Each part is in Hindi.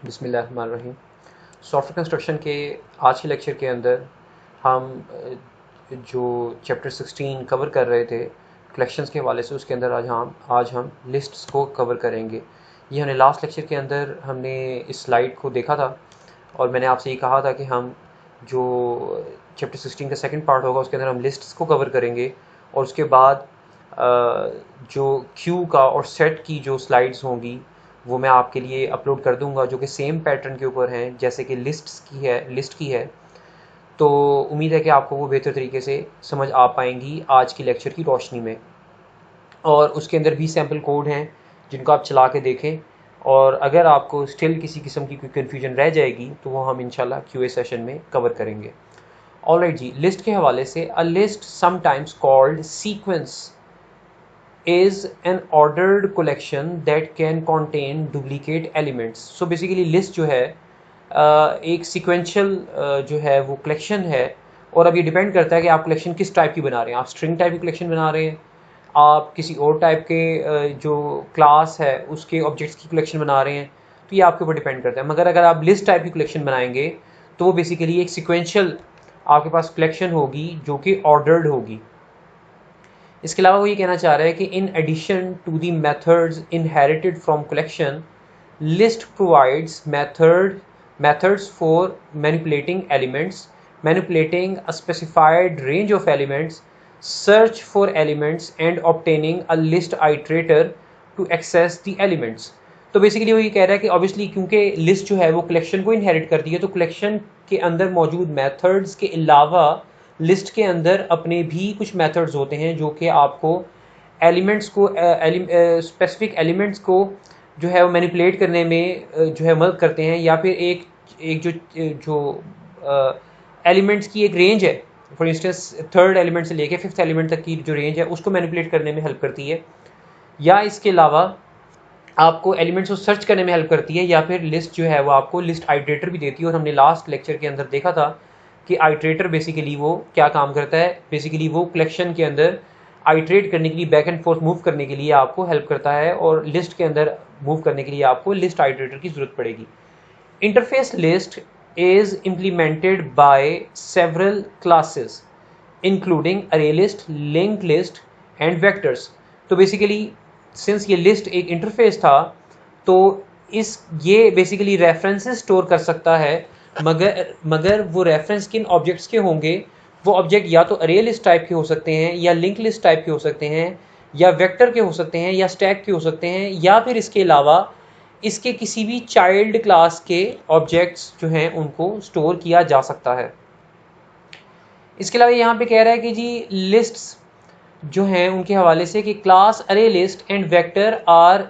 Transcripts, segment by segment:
बिस्मिल्लाहिर्रहमानिर्रहीम। सॉफ्टवेयर कंस्ट्रक्शन के आज के लेक्चर के अंदर हम जो चैप्टर 16 कवर कर रहे थे कलेक्शंस के हवाले से, उसके अंदर आज हम लिस्ट्स को कवर करेंगे। ये हमने लास्ट लेक्चर के अंदर हमने इस स्लाइड को देखा था और मैंने आपसे ये कहा था कि हम जो चैप्टर 16 का सेकंड पार्ट होगा उसके अंदर हम लिस्ट्स को कवर करेंगे और उसके बाद जो क्यू का और सेट की जो स्लाइड्स होंगी वो मैं आपके लिए अपलोड कर दूंगा, जो कि सेम पैटर्न के ऊपर हैं जैसे कि लिस्ट की है। तो उम्मीद है कि आपको वो बेहतर तरीके से समझ आ पाएंगी आज की लेक्चर की रोशनी में। और उसके अंदर भी सैम्पल कोड हैं जिनको आप चला के देखें, और अगर आपको स्टिल किसी किस्म की कोई कन्फ्यूजन रह जाएगी तो वो हम इंशाल्लाह क्यूए सेशन में कवर करेंगे। ऑलराइट जी, लिस्ट के हवाले से, a list sometimes called sequence is an ordered collection that can contain duplicate elements। so basically list जो है एक sequential जो है वो collection है, और अब ये डिपेंड करता है कि आप कलेक्शन किस टाइप की बना रहे हैं। आप स्ट्रिंग टाइप की कलेक्शन बना रहे हैं, आप किसी और टाइप के जो क्लास है उसके ऑब्जेक्ट्स की कलेक्शन बना रहे हैं, तो ये आपके ऊपर डिपेंड करता है। मगर अगर आप लिस्ट टाइप की कलेक्शन बनाएंगे तो वो बेसिकली एक सिक्वेंशियल आपके पास कलेक्शन होगी जो कि ऑर्डर्ड होगी। इसके अलावा वो ये कहना चाह रहा है कि in addition to the methods inherited from collection, list provides methods for manipulating elements, manipulating a specified range of elements, search for elements and obtaining a list iterator to access the elements. तो बेसिकली वो ये कह रहा है कि ऑब्वियसली क्योंकि लिस्ट जो है वो कलेक्शन को इनहेरिट करती है, तो कलेक्शन के अंदर मौजूद मेथड्स के अलावा लिस्ट के अंदर अपने भी कुछ मेथड्स होते हैं जो कि आपको एलिमेंट्स को स्पेसिफिक एलिमेंट्स को जो है वो मैनिपुलेट करने में जो है मदद करते हैं, या फिर एक जो एलिमेंट्स की एक रेंज है, फॉर इंस्टेंस थर्ड एलिमेंट से लेके फिफ्थ एलिमेंट तक की जो रेंज है उसको मैनिपुलेट करने में हेल्प करती है, या इसके अलावा आपको एलिमेंट्स को सर्च करने में हेल्प करती है, या फिर लिस्ट जो है वो आपको लिस्ट आइट्रेटर भी देती है। और हमने लास्ट लेक्चर के अंदर देखा था कि आइट्रेटर बेसिकली वो क्या काम करता है। बेसिकली वो कलेक्शन के अंदर आइट्रेट करने के लिए, बैक एंड फोर्थ मूव करने के लिए आपको हेल्प करता है, और लिस्ट के अंदर मूव करने के लिए आपको लिस्ट आइट्रेटर की ज़रूरत पड़ेगी। Interface list is implemented by several classes including array list, link list and vectors. तो बेसिकली सिंस ये लिस्ट एक इंटरफेस था, तो ये बेसिकली रेफरेंसेस स्टोर कर सकता है, मगर वो रेफरेंस किन ऑब्जेक्ट्स के होंगे? वो ऑब्जेक्ट या तो अरे लिस्ट टाइप के हो सकते हैं, या लिंक लिस्ट टाइप के हो सकते हैं, या वेक्टर के हो सकते हैं, या स्टैक के हो सकते हैं, या फिर इसके अलावा इसके किसी भी चाइल्ड क्लास के ऑब्जेक्ट्स जो हैं उनको स्टोर किया जा सकता है। इसके अलावा यहाँ पे कह रहा है कि जी लिस्ट्स जो हैं उनके हवाले से कि क्लास अरे लिस्ट एंड वेक्टर आर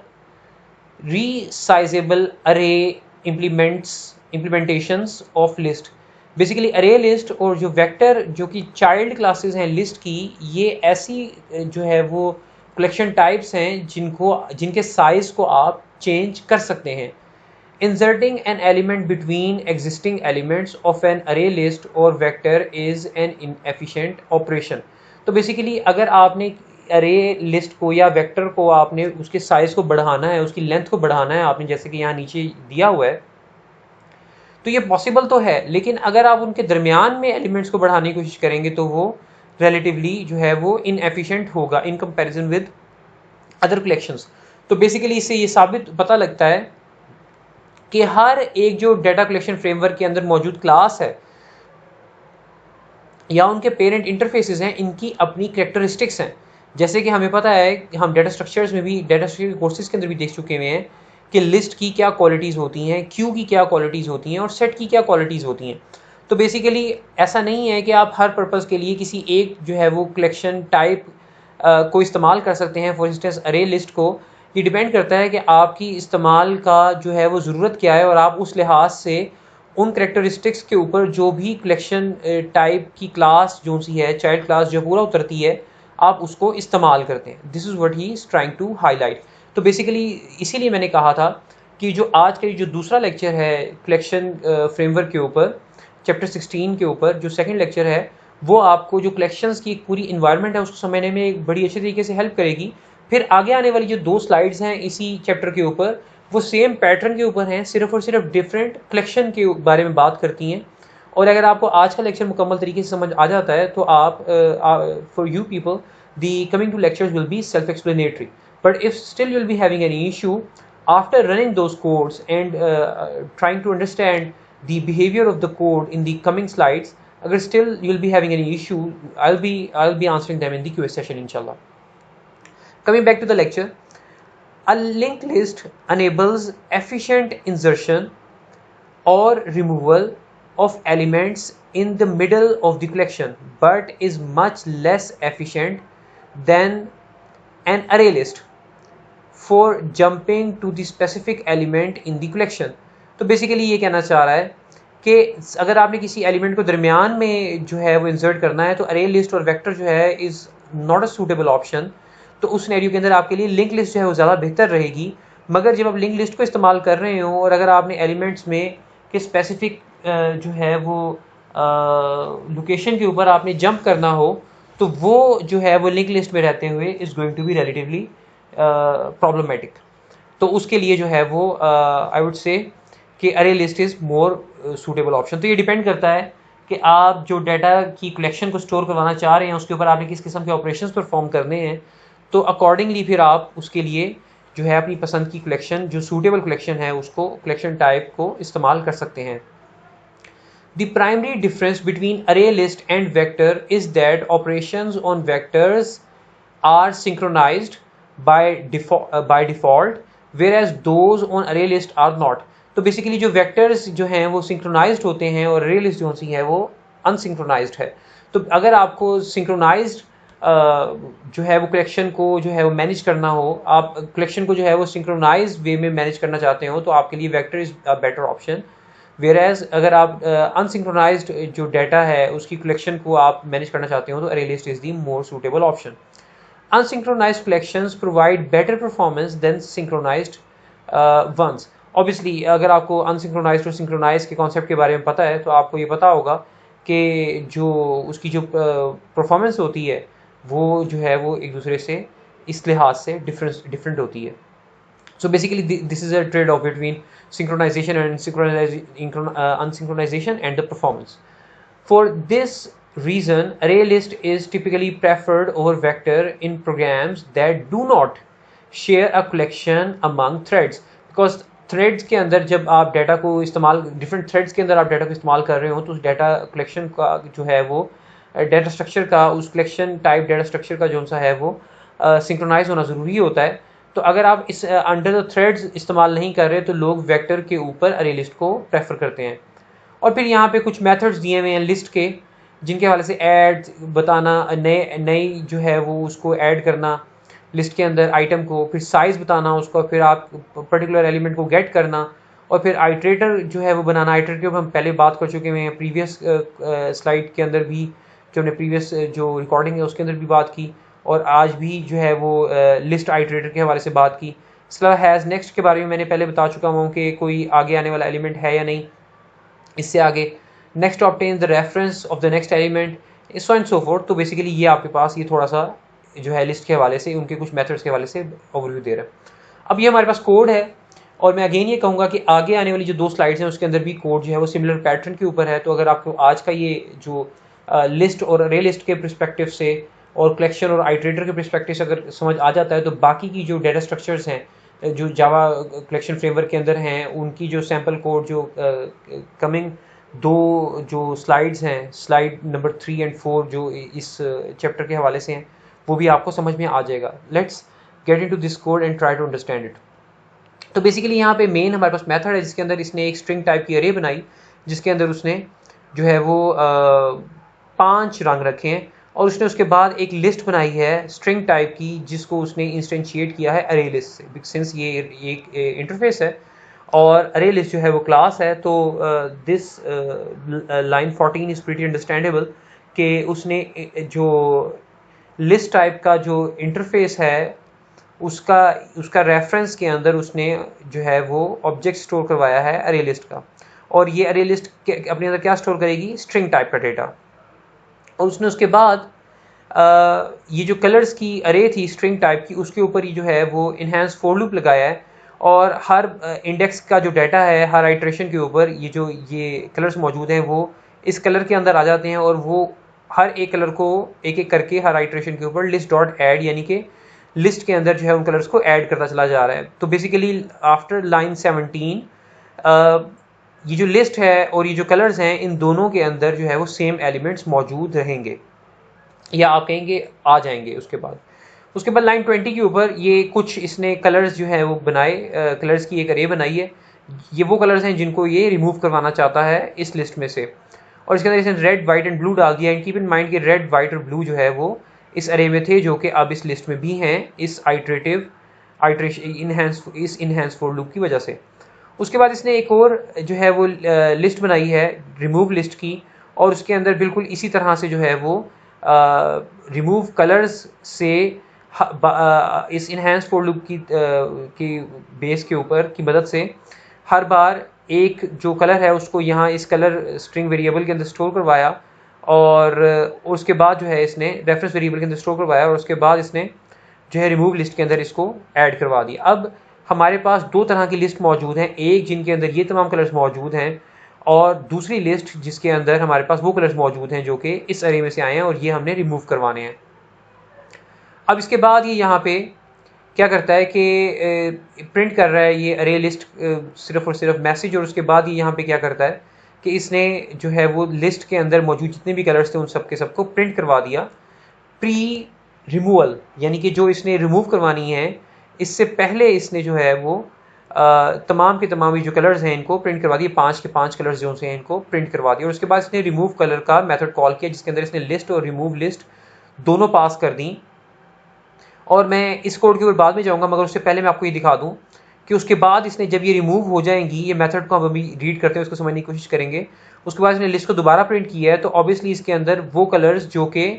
रीसाइजेबल अरे इम्प्लीमेंटेशंस ऑफ लिस्ट। बेसिकली अरे लिस्ट और जो वेक्टर जो कि चाइल्ड क्लासेस हैं लिस्ट की, ये ऐसी जो है वो कलेक्शन टाइप्स हैं जिनके साइज को आप चेंज कर सकते हैं। Inserting an element between existing elements of an array list और vector is an inefficient operation. तो बेसिकली अगर आपने अरे लिस्ट को या वेक्टर को आपने उसके साइज को बढ़ाना है, उसकी लेंथ को बढ़ाना है आपने, जैसे कि यहाँ नीचे दिया हुआ है, तो ये पॉसिबल तो है, लेकिन अगर आप उनके दरमियान में एलिमेंट्स को बढ़ाने की कोशिश करेंगे तो वो रिलेटिवली जो है वो इनएफिशिएंट होगा in comparison with other collections. तो बेसिकली इससे ये साबित पता लगता है कि हर एक जो डाटा कलेक्शन फ्रेमवर्क के अंदर मौजूद क्लास है या उनके पेरेंट इंटरफेसेस हैं, इनकी अपनी कैरेक्टरिस्टिक्स हैं। जैसे कि हमें पता है, हम डाटा स्ट्रक्चर्स में भी, डाटा स्ट्रक्चर कोर्सेज के अंदर भी देख चुके हुए हैं कि लिस्ट की क्या क्वालिटीज़ होती हैं, क्यू की क्या क्वालिटीज़ होती हैं, और सेट की क्या क्वालिटीज़ होती हैं। तो बेसिकली ऐसा नहीं है कि आप हर पर्पज़ के लिए किसी एक जो है वो कलेक्शन टाइप को इस्तेमाल कर सकते हैं। फॉर इंस्टेंस अरे लिस्ट को, ये डिपेंड करता है कि आपकी इस्तेमाल का जो है वो ज़रूरत क्या है, और आप उस लिहाज से उन करेक्टरिस्टिक्स के ऊपर जो भी कलेक्शन टाइप की क्लास जो सी है, चाइल्ड क्लास जो पूरा उतरती है, आप उसको इस्तेमाल करते हैं। This is what he is trying to highlight. तो बेसिकली इसीलिए मैंने कहा था कि जो आज का जो दूसरा लेक्चर है कलेक्शन फ्रेमवर्क के ऊपर, चैप्टर 16 के ऊपर जो सेकंड लेक्चर है, वो आपको जो कलेक्शंस की एक पूरी इन्वायरमेंट है उसको समझने में एक बड़ी अच्छी तरीके से हेल्प करेगी। फिर आगे आने वाली जो 2 स्लाइड्स हैं इसी चैप्टर के ऊपर, वो सेम पैटर्न के ऊपर हैं, सिर्फ और सिर्फ डिफरेंट कलेक्शन के बारे में बात करती हैं। और अगर आपको आज का लेक्चर मुकम्मल तरीके से समझ आ जाता है तो आप for you people the coming to lectures will be self explanatory, but if still you will be having any issue after running those codes and trying to understand the behavior of the code in the coming slides, agar still you'll be having any issue, I'll be answering them in the QA session inshallah. Coming back to the lecture, a linked list enables efficient insertion or removal of elements in the middle of the collection, but is much less efficient than an array list for jumping to the specific element in the collection. तो बेसिकली ये कहना चाह रहा है कि अगर आपने किसी एलिमेंट को दरमियान में जो है वो इंसर्ट करना है तो अरे लिस्ट और वेक्टर जो है is not a suitable option. तो उस सिनेरियो के अंदर आपके लिए लिंक लिस्ट जो है वो ज़्यादा बेहतर रहेगी। मगर जब आप लिंक लिस्ट को इस्तेमाल कर रहे हो और अगर आपने एलिमेंट्स में कि स्पेसिफिक जो है वो लोकेशन के ऊपर आपने जंप करना हो तो वो जो है वो लिंक लिस्ट में रहते हुए is going to be relatively problematic. तो उसके लिए जो है वो आई वुड से कि अरे list is more suitable option. तो ये डिपेंड करता है कि आप जो डाटा की कलेक्शन को स्टोर करवाना चाह रहे हैं उसके ऊपर आपने किस किस्म के ऑपरेशंस परफॉर्म करने हैं, तो अकॉर्डिंगली फिर आप उसके लिए जो है अपनी पसंद की कलेक्शन जो सूटेबल कलेक्शन है उसको कलेक्शन टाइप को इस्तेमाल कर सकते हैं। The primary difference between array list and vector is that operations on vectors are synchronized by default whereas those on array list are not. तो बेसिकली जो वेक्टर्स जो हैं वो सिंक्रोनाइज्ड होते हैं और array list जो सी है वो अनसिंक्रोनाइज्ड है। तो अगर आपको सिंक्रोनाइज्ड जो है वो कलेक्शन को जो है वो मैनेज करना हो, आप कलेक्शन को जो है वो सिंक्रोनाइज्ड वे में मैनेज करना चाहते हो तो आपके लिए vector is a better option. Whereas अगर आप अनसिंक्रोनाइज्ड जो डाटा है उसकी कलेक्शन को आप मैनेज करना चाहते हो तो अरे list is the more suitable option. Unsynchronized collections provide better performance than synchronized ones. Obviously अगर आपको unsynchronized और synchronized के कॉन्सेप्ट के बारे में पता है तो आपको ये पता होगा कि जो उसकी जो परफॉर्मेंस होती है वो जो है वो एक दूसरे से इस लिहाज से डिफरेंट होती है। So basically this is a trade-off between synchronization and unsynchronization and the performance. For this reason, array list is typically preferred over vector in programs that do not share a collection among threads, because threads के अंदर जब आप डाटा को इस्तेमाल डिफरेंट थ्रेड्स के अंदर आप डाटा को इस्तेमाल कर रहे हो तो उस डाटा कलेक्शन का जो है वो डाटा स्ट्रक्चर का उस कलेक्शन टाइप डाटा स्ट्रक्चर का जो सा है वो सिंक्रोनाइज होना ज़रूरी होता है। तो अगर आप इस अंडर द थ्रेड्स इस्तेमाल नहीं कर रहे तो लोग वेक्टर के ऊपर अरे लिस्ट को प्रेफर करते हैं। और फिर यहाँ पे कुछ मेथड्स दिए हुए हैं लिस्ट के जिनके हवाले से ऐड बताना, नई जो है वो उसको ऐड करना लिस्ट के अंदर आइटम को, फिर साइज़ बताना उसका, फिर आप पर्टिकुलर एलिमेंट को गेट करना और फिर आइट्रेटर जो है वो बनाना। आइट्रेटर के ऊपर हम पहले बात कर चुके हैं प्रीवियस स्लाइड के अंदर भी, जो हमने प्रीवियस जो रिकॉर्डिंग है उसके अंदर भी बात की और आज भी जो है वो लिस्ट आइट्रेटर के हवाले से बात की। इसके अलावा हैज़ नेक्स्ट के बारे में मैंने पहले बता चुका हूँ कि कोई आगे आने वाला एलिमेंट है या नहीं। इससे आगे next obtain the reference of the next element so and so fourth. तो बेसिकली ये आपके पास ये थोड़ा सा जो है लिस्ट के हवाले से उनके कुछ मेथड्स के हवाले से ओवरव्यू दे रहा है। अब ये हमारे पास कोड है और मैं अगेन ये कहूँगा कि आगे आने वाली जो 2 स्लाइड्स हैं उसके अंदर भी कोड जो है वो सिमिलर पैटर्न के ऊपर है। तो अगर आपको आज का ये जो लिस्ट और अरे लिस्ट के परस्पेक्टिव से और कलेक्शन और आइट्रेटर के परस्पेक्टिव से अगर समझ आ जाता है तो बाकी की जो डाटा स्ट्रक्चर्स हैं जो जावा कलेक्शन फ्रेमवर्क के अंदर हैं उनकी जो सैम्पल कोड जो कमिंग 2 जो स्लाइड्स हैं, स्लाइड नंबर 3 और 4 जो इस चैप्टर के हवाले से हैं वो भी आपको समझ में आ जाएगा। Let's get into this code and try to understand it. तो बेसिकली यहाँ पे मेन हमारे पास मेथड है जिसके अंदर इसने एक स्ट्रिंग टाइप की अरे बनाई जिसके अंदर उसने जो है वो 5 रंग रखे हैं और उसने उसके बाद एक लिस्ट बनाई है स्ट्रिंग टाइप की जिसको उसने इंस्टेंशिएट किया है अरे लिस्ट से। सिंस ये एक इंटरफेस है और अरे लिस्ट जो है वो क्लास है तो this line 14 is pretty understandable कि उसने जो लिस्ट टाइप का जो इंटरफेस है उसका रेफरेंस के अंदर उसने जो है वो ऑब्जेक्ट स्टोर करवाया है अरे लिस्ट का और ये अरे लिस्ट अपने अंदर क्या स्टोर करेगी, स्ट्रिंग टाइप का डेटा। और उसने उसके बाद ये जो कलर्स की अरे थी स्ट्रिंग टाइप की उसके ऊपर ही जो है वो इन्हेंस फॉर लूप लगाया है और हर इंडेक्स का जो डाटा है हर आइट्रेशन के ऊपर ये कलर्स मौजूद हैं वो इस कलर के अंदर आ जाते हैं और वो हर एक कलर को एक एक करके हर आइट्रेशन के ऊपर लिस्ट डॉट ऐड यानी कि लिस्ट के अंदर जो है उन कलर्स को ऐड करता चला जा रहा है। तो बेसिकली आफ्टर लाइन 17 ये जो लिस्ट है और ये जो कलर्स हैं इन दोनों के अंदर जो है वो सेम एलिमेंट्स मौजूद रहेंगे या आप कहेंगे आ जाएंगे। उसके बाद लाइन 20 के ऊपर ये कुछ इसने कलर्स जो है वो बनाए, कलर्स की एक अरे बनाई है। ये वो कलर्स हैं जिनको ये रिमूव करवाना चाहता है इस लिस्ट में से, और इसके अंदर इसने रेड वाइट एंड ब्लू डाल दिया। एंड कीप इन माइंड कि रेड वाइट और ब्लू जो है वो इस अरे में थे जो कि अब इस लिस्ट में भी हैं इस इनहेंस फॉर लूप की वजह से। उसके बाद इसने एक और जो है वो लिस्ट बनाई है रिमूव लिस्ट की, और उसके अंदर बिल्कुल इसी तरह से जो है वो रिमूव कलर्स से इस इनहेंस फॉर लूप की बेस के ऊपर की मदद से हर बार एक जो कलर है उसको यहाँ इस कलर स्ट्रिंग वेरिएबल के अंदर स्टोर करवाया, और उसके बाद जो है इसने रेफरेंस वेरिएबल के अंदर स्टोर करवाया, और उसके बाद इसने जो है रिमूव लिस्ट के अंदर इसको ऐड करवा दिया। अब हमारे पास दो तरह की लिस्ट मौजूद हैं, एक जिनके अंदर ये तमाम कलर्स मौजूद हैं और दूसरी लिस्ट जिसके अंदर हमारे पास वो कलर्स मौजूद हैं जो कि इस अरे में से आए हैं और ये हमने रिमूव करवाने हैं। अब इसके बाद ये यहाँ पे क्या करता है कि प्रिंट कर रहा है ये अरे लिस्ट सिर्फ और सिर्फ मैसेज, और उसके बाद ये यहाँ पे क्या करता है कि इसने जो है वो लिस्ट के अंदर मौजूद जितने भी कलर्स थे उन सब के सबको प्रिंट करवा दिया प्री रिमूवल, यानी कि जो इसने रिमूव करवानी है इससे पहले इसने जो है वो तमाम के तमाम जो कलर्स हैं इनको प्रिंट करवा दिए, 5 के 5 कलर्स जो हैं इनको प्रिंट करवा दिए। और उसके बाद इसने रिमूव कलर का मेथड कॉल किया जिसके अंदर इसने लिस्ट और रिमूव लिस्ट दोनों पास कर दी। और मैं इस कोड के ऊपर बाद में जाऊंगा, मगर उससे पहले मैं आपको ये दिखा दूं कि उसके बाद इसने जब ये रिमूव हो जाएंगी, ये मेथड को हम अभी रीड करते हैं उसको समझने की कोशिश करेंगे, उसके बाद इसने लिस्ट को दोबारा प्रिंट किया है तो ऑब्वियसली इसके अंदर वो कलर्स जो कि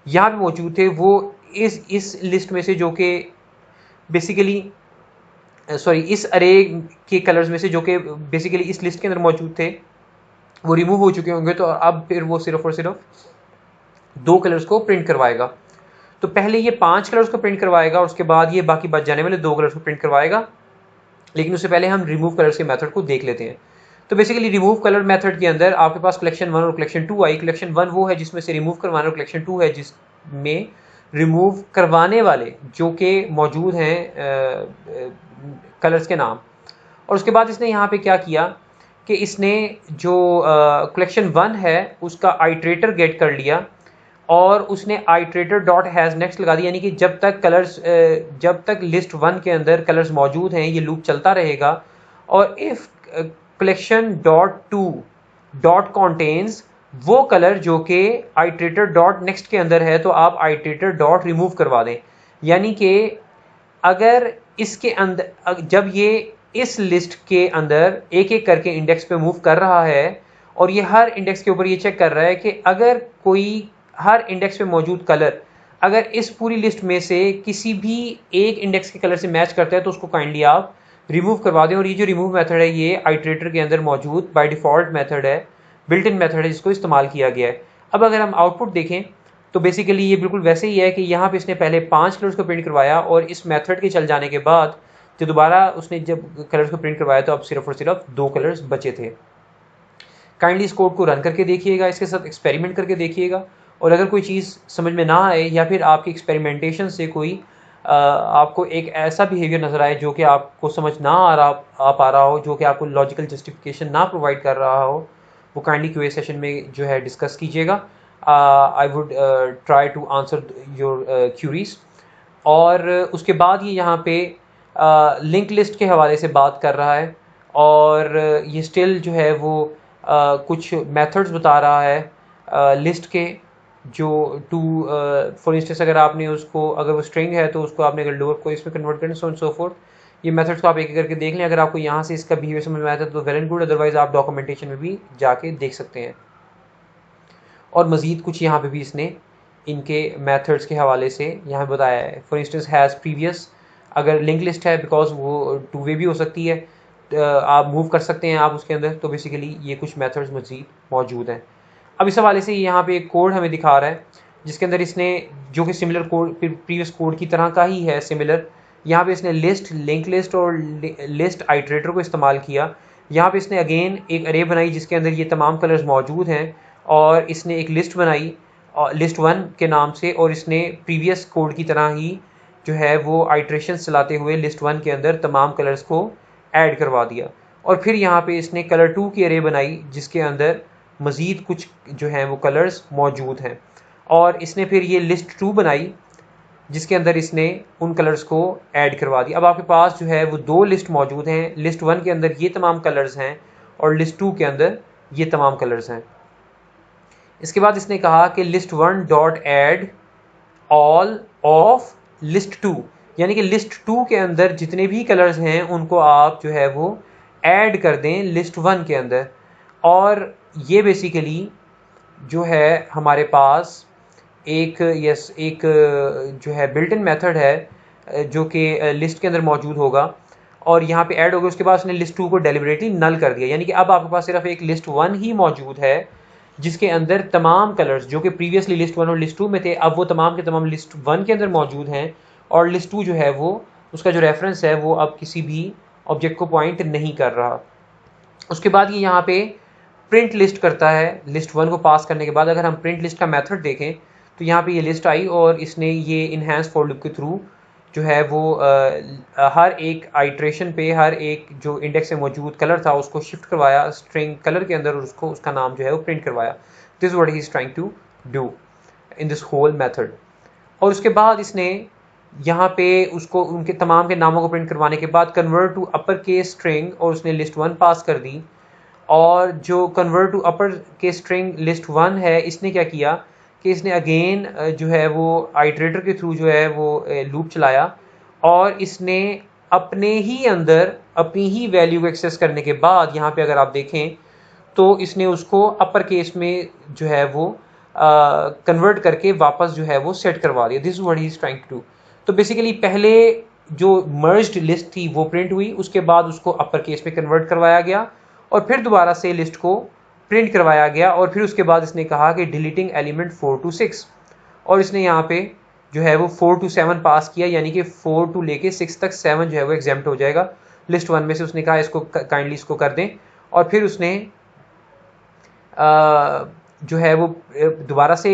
यहाँ पे मौजूद थे वो इस लिस्ट में से जो कि बेसिकली इस अरे के कलर्स में से जो कि बेसिकली इस लिस्ट के अंदर मौजूद थे वो रिमूव हो चुके होंगे। तो अब फिर वो सिर्फ और सिर्फ 2 कलर्स को प्रिंट करवाएगा। तो पहले ये 5 कलर्स को प्रिंट करवाएगा और उसके बाद ये बाकी बच जाने वाले 2 कलर्स को प्रिंट करवाएगा, लेकिन उससे पहले हम रिमूव कलर्स के मेथड को देख लेते हैं। तो बेसिकली रिमूव कलर मेथड के अंदर आपके पास कलेक्शन 1 और कलेक्शन 2 आई। कलेक्शन 1 वो है जिसमें से रिमूव करवाना, और कलेक्शन 2 है जिसमें रिमूव करवाने वाले जो कि मौजूद हैं कलर्स के नाम। और उसके बाद इसने यहाँ पे क्या किया कि इसने जो कलेक्शन 1 है उसका आइट्रेटर गेट कर लिया और उसने आइट्रेटर डॉट हैज़ नेक्स्ट लगा दिया, यानी कि जब तक लिस्ट 1 के अंदर कलर्स मौजूद हैं ये लूप चलता रहेगा। और if collection dot 2 dot contains वो कलर जो कि आइट्रेटर डॉट नेक्स्ट के अंदर है तो आप आइट्रेटर डॉट रिमूव करवा दें। यानी कि अगर इसके अंदर जब ये इस लिस्ट के अंदर एक एक करके इंडेक्स पे मूव कर रहा है और ये हर इंडेक्स के ऊपर ये चेक कर रहा है कि अगर कोई हर इंडेक्स पे मौजूद कलर अगर इस पूरी लिस्ट में से किसी भी एक इंडेक्स के कलर से मैच करता है तो उसको काइंडली आप रिमूव करवा दें। और ये जो रिमूव मेथड है ये आइट्रेटर के अंदर मौजूद बाय डिफ़ॉल्ट मेथड है, बिल्ट इन मेथड है जिसको इस्तेमाल किया गया है। अब अगर हम आउटपुट देखें तो बेसिकली ये बिल्कुल वैसे ही है कि यहाँ पे इसने पहले 5 कलर्स को प्रिंट करवाया और इस मेथड के चल जाने के बाद जो दोबारा उसने जब कलर्स को प्रिंट करवाया तो अब सिर्फ और सिर्फ 2 कलर्स बचे थे। काइंडली इस कोड को रन करके देखिएगा, इसके साथ एक्सपेरिमेंट करके देखिएगा, और अगर कोई चीज़ समझ में ना आए या फिर आपकी एक्सपेरिमेंटेशन से कोई आपको एक ऐसा बिहेवियर नज़र आए जो कि आपको समझ ना आ पा रहा हो, जो कि आपको लॉजिकल जस्टिफिकेशन ना प्रोवाइड कर रहा हो, वो काइंडली क्यूए सेशन में जो है डिस्कस कीजिएगा। I would try to answer your queries. और उसके बाद ये यहाँ पे लिंक लिस्ट के हवाले से बात कर रहा है और ये स्टिल जो है वो कुछ मेथड्स बता रहा है लिस्ट के, जो फॉर इंस्टेंस अगर आपने उसको अगर वो स्ट्रिंग है तो उसको आपने अगर लोअर को इसमें कन्वर्ट करना, सो एंड सो फोर्थ। ये मेथड्स को आप एक एक करके देख लें, अगर आपको यहाँ से इसका बिहेवियर समझ में आता है तो वेल एंड गुड, अदरवाइज आप डॉक्यूमेंटेशन में भी जाके देख सकते हैं। और मज़ीद कुछ यहाँ पे भी इसने इनके मेथड्स के हवाले से यहाँ बताया है। फॉर इंस्टेंस हैज़ प्रीवियस, अगर लिंक लिस्ट है बिकॉज वो 2 वे भी हो सकती है, आप मूव कर सकते हैं आप उसके अंदर, तो बेसिकली ये कुछ मेथड्स मज़ीद मौजूद हैं। अब इस हवाले से यहाँ पे एक कोड हमें दिखा रहा है जिसके अंदर इसने जो कि सिमिलर कोड प्रीवियस कोड की तरह का ही है सिमिलर, यहाँ पे इसने लिस्ट, लिंक लिस्ट और लिस्ट आइट्रेटर को इस्तेमाल किया। यहाँ पे इसने अगेन एक अरे बनाई जिसके अंदर ये तमाम कलर्स मौजूद हैं, और इसने एक लिस्ट बनाई लिस्ट 1 के नाम से, और इसने प्रीवियस कोड की तरह ही जो है वो आइट्रेशन चलाते हुए लिस्ट 1 के अंदर तमाम कलर्स को ऐड करवा दिया। और फिर यहाँ पे इसने कलर 2 की अरे बनाई जिसके अंदर मज़ीद कुछ जो हैं वो कलर्स मौजूद हैं, और इसने फिर ये लिस्ट 2 बनाई जिसके अंदर इसने उन कलर्स को ऐड करवा दिया। अब आपके पास जो है वो 2 लिस्ट मौजूद हैं, लिस्ट 1 के अंदर ये तमाम कलर्स हैं और लिस्ट 2 के अंदर ये तमाम कलर्स हैं। इसके बाद इसने कहा कि list 1 dot add all of list 2, यानी कि लिस्ट 2 के अंदर जितने भी कलर्स हैं उनको आप जो है वो ऐड कर दें लिस्ट 1 के अंदर। और ये बेसिकली जो है हमारे पास एक जो है बिल्ट इन मेथड है जो कि लिस्ट के अंदर मौजूद होगा, और यहाँ पे ऐड हो गया। उसके बाद उसने लिस्ट 2 को डेलिबरेटली नल कर दिया, यानी कि अब आपके पास सिर्फ एक लिस्ट 1 ही मौजूद है जिसके अंदर तमाम कलर्स जो कि प्रीवियसली लिस्ट 1 और लिस्ट 2 में थे, अब वो तमाम के तमाम लिस्ट 1 के अंदर मौजूद हैं, और लिस्ट 2 जो है वो उसका जो रेफरेंस है वो अब किसी भी ऑब्जेक्ट को पॉइंट नहीं कर रहा। उसके बाद ये यहाँ पे प्रिंट लिस्ट करता है लिस्ट 1 को पास करने के बाद। अगर हम प्रिंट लिस्ट का मेथड देखें तो यहाँ पे ये लिस्ट आई, और इसने ये इन्हेंस फॉर लूप के थ्रू जो है वो हर एक आइट्रेशन पे हर एक जो इंडेक्स में मौजूद कलर था उसको शिफ्ट करवाया स्ट्रिंग कलर के अंदर, और उसको उसका नाम जो है वो प्रिंट करवाया। This what he is trying to do in this whole method. और उसके बाद इसने यहाँ पे उसको उनके तमाम के नामों को प्रिंट करवाने के बाद convert to upper case string, और उसने लिस्ट 1 पास कर दी। और जो convert to upper case string list 1 है, इसने क्या किया कि इसने अगेन जो है वो आइट्रेटर के थ्रू जो है वो लूप चलाया, और इसने अपने ही अंदर अपनी ही वैल्यू को एक्सेस करने के बाद यहाँ पे अगर आप देखें तो इसने उसको अपर केस में जो है वो कन्वर्ट करके वापस जो है वो सेट करवा दिया। This is what he is trying to do. तो बेसिकली पहले जो मर्ज्ड लिस्ट थी वो प्रिंट हुई, उसके बाद उसको अपर केस में कन्वर्ट करवाया गया, और फिर दोबारा से लिस्ट को प्रिंट करवाया गया, और फिर उसके बाद इसने कहा कि डिलीटिंग एलिमेंट 4 to 6, और इसने यहाँ पे जो है वो 4 to 7 पास किया, यानी कि 4 to लेके 6 तक 7 जो है वो एग्जेम्प्ट हो जाएगा लिस्ट 1 में से। उसने कहा इसको काइंडली इसको कर दें, और फिर उसने जो है वो दोबारा से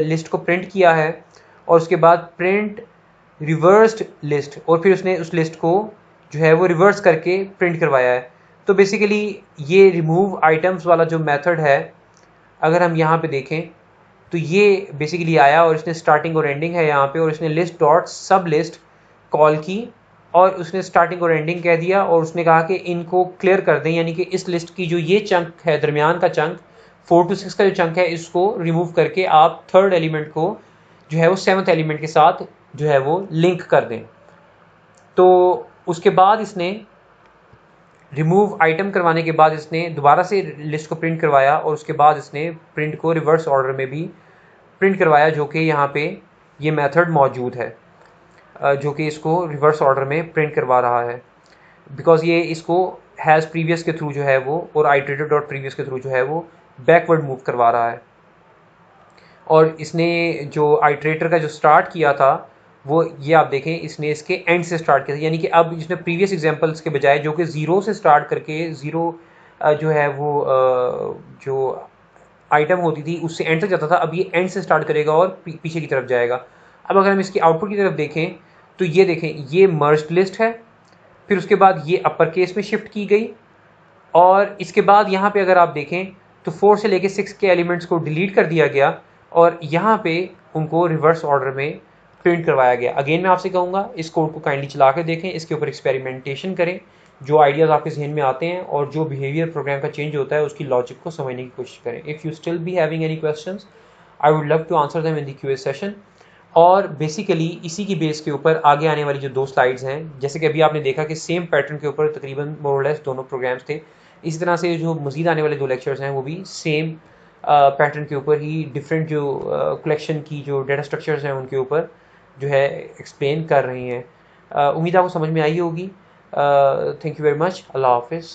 लिस्ट को प्रिंट किया है, और उसके बाद प्रिंट रिवर्स्ड लिस्ट, और फिर उसने उस लिस्ट को जो है वो रिवर्स करके प्रिंट करवाया है। तो बेसिकली ये रिमूव आइटम्स वाला जो मेथड है, अगर हम यहाँ पे देखें तो ये बेसिकली आया, और इसने स्टार्टिंग और एंडिंग है यहाँ पे, और इसने लिस्ट डॉट सब लिस्ट कॉल की, और उसने स्टार्टिंग और एंडिंग कह दिया, और उसने कहा कि इनको क्लियर कर दें, यानी कि इस लिस्ट की जो ये चंक है दरमियान का चंक 4 to 6 का जो चंक है इसको रिमूव करके आप थर्ड एलिमेंट को जो है वो 7th एलिमेंट के साथ जो है वो लिंक कर दें। तो उसके बाद इसने रिमूव आइटम करवाने के बाद इसने दोबारा से लिस्ट को प्रिंट करवाया, और उसके बाद इसने प्रिंट को रिवर्स ऑर्डर में भी प्रिंट करवाया, जो कि यहाँ पे ये मेथड मौजूद है जो कि इसको रिवर्स ऑर्डर में प्रिंट करवा रहा है, बिकॉज ये इसको हैज़ प्रीवियस के थ्रू जो है वो और आइट्रेटेड डॉट प्रीवियस के थ्रू जो है वो बैकवर्ड मूव करवा रहा है। और इसने जो आइट्रेटर का जो स्टार्ट किया था वो ये आप देखें, इसने इसके एंड से स्टार्ट किया था, यानी कि अब इसने प्रीवियस एग्जांपल्स के बजाय जो कि 0 से स्टार्ट करके 0 जो है वो जो आइटम होती थी उससे एंड तक जाता था, अब ये एंड से स्टार्ट करेगा और पीछे की तरफ जाएगा। अब अगर हम इसकी आउटपुट की तरफ देखें तो ये देखें, ये मर्ज्ड लिस्ट है, फिर उसके बाद ये अपर केस में शिफ्ट की गई, और इसके बाद यहाँ पे अगर आप देखें तो 4 से लेके 6 के एलिमेंट्स को डिलीट कर दिया गया, और यहाँ पे उनको रिवर्स ऑर्डर में प्रिंट करवाया गया। अगेन मैं आपसे कहूँगा इस कोड को काइंडली चला के देखें, इसके ऊपर एक्सपेरिमेंटेशन करें, जो आइडियाज़ आपके जहन में आते हैं और जो बिहेवियर प्रोग्राम का चेंज होता है उसकी लॉजिक को समझने की कोशिश करें। If you still be having any questions I would love to answer them in the QA session. और बेसिकली इसी की बेस के ऊपर आगे आने वाली जो 2 स्लाइड्स हैं, जैसे कि अभी आपने देखा कि सेम पैटर्न के ऊपर तकरीबन मोर और लेस दोनों प्रोग्राम्स थे, इसी तरह से जो मज़ीद आने वाले 2 लेक्चर्स हैं वो भी सेम पैटर्न के ऊपर ही डिफरेंट जो कलेक्शन की जो डेटा स्ट्रक्चर्स हैं उनके ऊपर जो है एक्सप्लेन कर रही हैं। उम्मीद आपको समझ में आई होगी। Thank you very much. अल्लाह हाफिज़।